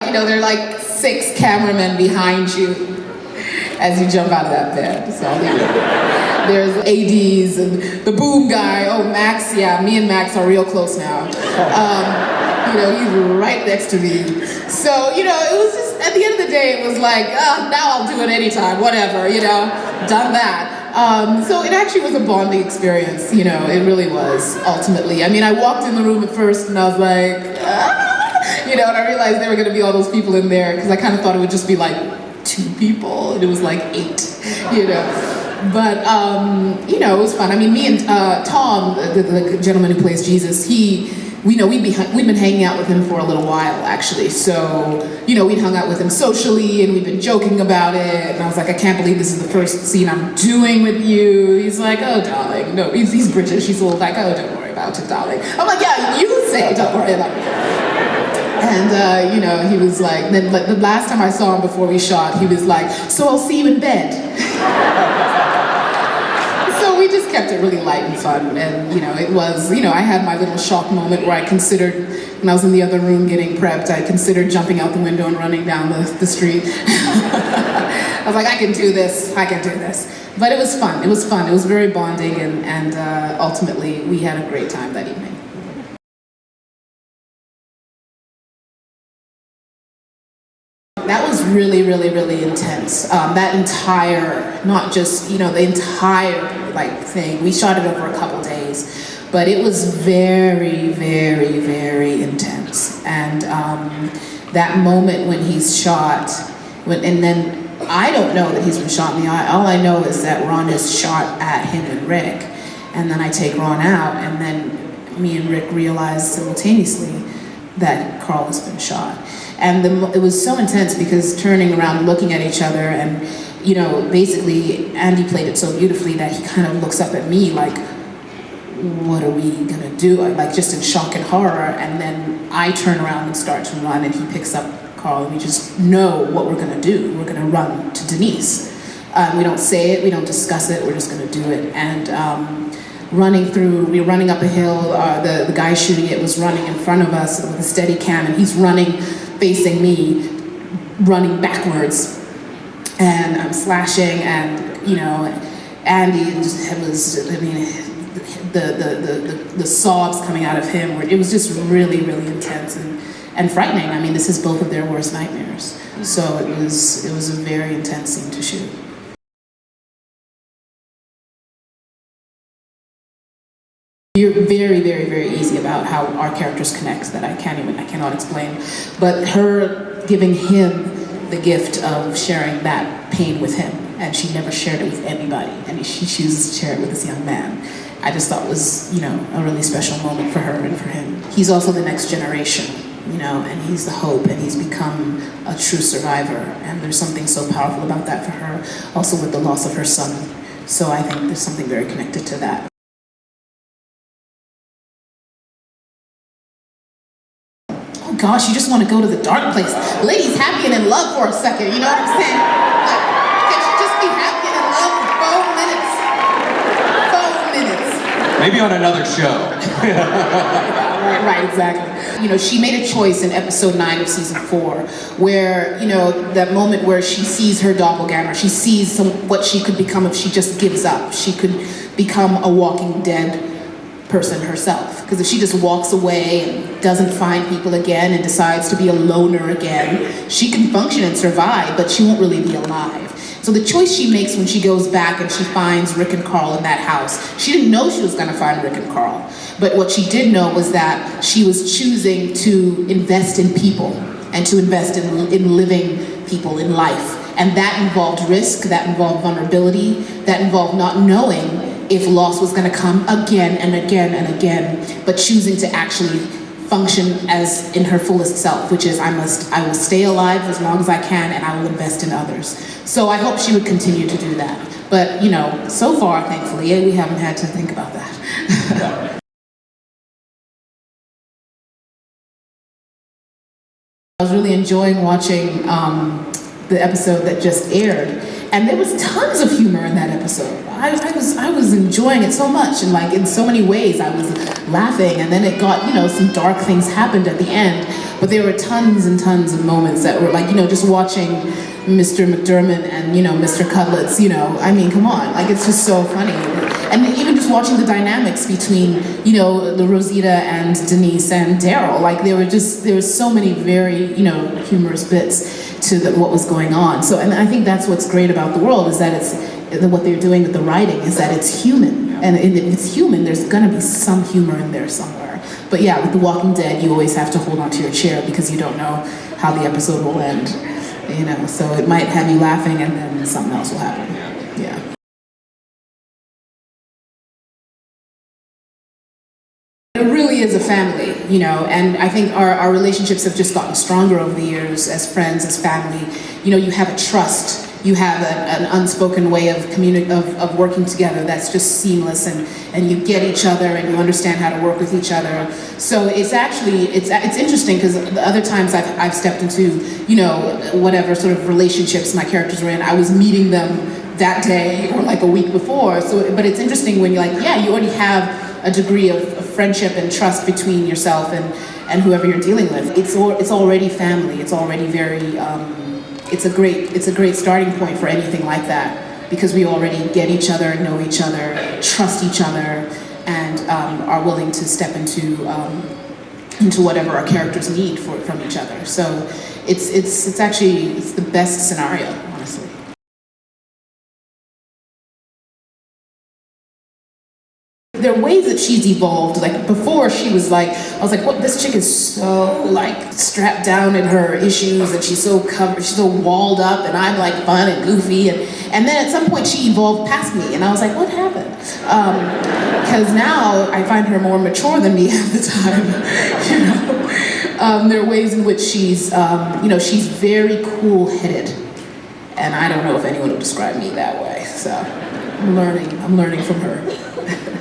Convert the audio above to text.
you know, there are like 6 cameramen behind you as you jump out of that bed. So there's ADs and the boom guy. Oh, Max, yeah, me and Max are real close now. You know, he's right next to me. So, you know, it was just, at the end of the day, it was like, now I'll do it anytime, whatever, you know, done that. So it actually was a bonding experience, you know, it really was, ultimately. I mean, I walked in the room at first and I was like, you know, and I realized there were going to be all those people in there because I kind of thought it would just be like 2 people, and it was like 8, you know. But, you know, it was fun. I mean, me and Tom, the gentleman who plays Jesus, we know we'd been hanging out with him for a little while, actually. So, you know, we'd hung out with him socially, and we'd been joking about it. And I was like, I can't believe this is the first scene I'm doing with you. He's like, oh, darling. No, he's British. He's all like, oh, don't worry about it, darling. I'm like, yeah, you say don't worry about it. And, you know, he was like, then like, the last time I saw him before we shot, he was like, so I'll see you in bed. So we just kept it really light and fun. And, you know, it was, you know, I had my little shock moment where I considered, when I was in the other room getting prepped, I considered jumping out the window and running down the street. I was like, I can do this, I can do this. But it was fun, it was fun. It was very bonding, and ultimately we had a great time that evening. That was really, really, really intense. That entire, not just, you know, the entire like thing, we shot it over a couple days, but it was very, very, very intense. And that moment when he's shot, and then I don't know that he's been shot in the eye. All I know is that Ron has shot at him and Rick, and then I take Ron out, and then me and Rick realize simultaneously that Carl has been shot. And it was so intense because turning around, looking at each other, and, you know, basically Andy played it so beautifully that he kind of looks up at me like, what are we gonna do? Like, just in shock and horror. And then I turn around and start to run, and he picks up Carl, and we just know what we're gonna do. We're gonna run to Denise. We don't say it, we don't discuss it, we're just gonna do it. And we were running up a hill, the guy shooting it was running in front of us with a steady cam, and he's running facing me, running backwards, and I'm slashing, and, you know, Andy was, I mean, the sobs coming out of him, it was just really, really intense and frightening. I mean, this is both of their worst nightmares. So it was a very intense scene to shoot. You're very, very, very easy about how our characters connect that I cannot explain. But her giving him the gift of sharing that pain with him, and she never shared it with anybody, and she chooses to share it with this young man, I just thought was, you know, a really special moment for her and for him. He's also the next generation, you know, and he's the hope, and he's become a true survivor, and there's something so powerful about that for her, also with the loss of her son. So I think there's something very connected to that. Oh gosh, you just want to go to the dark place. Lady's happy and in love for a second, you know what I'm saying? Like, can she just be happy and in love for 4 minutes? 4 minutes. Maybe on another show. Right, exactly. You know, she made a choice in episode 9 of season 4 where, you know, that moment where she sees her doppelganger, she sees what she could become if she just gives up. She could become a walking dead person herself. Because if she just walks away and doesn't find people again and decides to be a loner again, she can function and survive, but she won't really be alive. So the choice she makes when she goes back and she finds Rick and Carl in that house, she didn't know she was gonna find Rick and Carl, but what she did know was that she was choosing to invest in people and to invest in living people, in life. And that involved risk, that involved vulnerability, that involved not knowing if loss was gonna come again and again and again, but choosing to actually function as in her fullest self, which is I will stay alive as long as I can, and I will invest in others. So I hope she would continue to do that. But, you know, so far, thankfully, we haven't had to think about that. I was really enjoying watching the episode that just aired. And there was tons of humor in that episode. I was enjoying it so much, and like in so many ways I was laughing, and then it got, you know, some dark things happened at the end. But there were tons and tons of moments that were like, you know, just watching Mr. McDermott and, you know, Mr. Cutlets, you know, I mean, come on, like it's just so funny. And even just watching the dynamics between, you know, the Rosita and Denise and Daryl, like there were so many very, you know, humorous bits to what was going on. So, and I think that's what's great about The World, is that what they're doing with the writing is that it's human. And if it's human, there's gonna be some humor in there somewhere. But yeah, with The Walking Dead, you always have to hold onto your chair because you don't know how the episode will end. You know, so it might have you laughing and then something else will happen. Yeah. It really is a family, you know, and I think our relationships have just gotten stronger over the years as friends, as family. You know, you have a trust, you have an unspoken way of working together that's just seamless, and you get each other and you understand how to work with each other. So it's actually, it's interesting because the other times I've stepped into, you know, whatever sort of relationships my characters were in, I was meeting them that day or like a week before. So, but it's interesting when you're like, yeah, you already have a degree of friendship and trust between yourself and whoever you're dealing with. It's already family. It's already very. It's a great starting point for anything like that, because we already get each other, know each other, trust each other, and are willing to step into whatever our characters need from each other. So it's the best scenario, honestly. There are ways that she's evolved. Like before, she was like, I was like, what? This chick is so like strapped down in her issues, and she's so covered, she's so walled up, and I'm like fun and goofy, and then at some point she evolved past me, and I was like, what happened? Because now I find her more mature than me half the time. You know, there are ways in which she's, you know, she's very cool-headed, and I don't know if anyone would describe me that way. So I'm learning from her.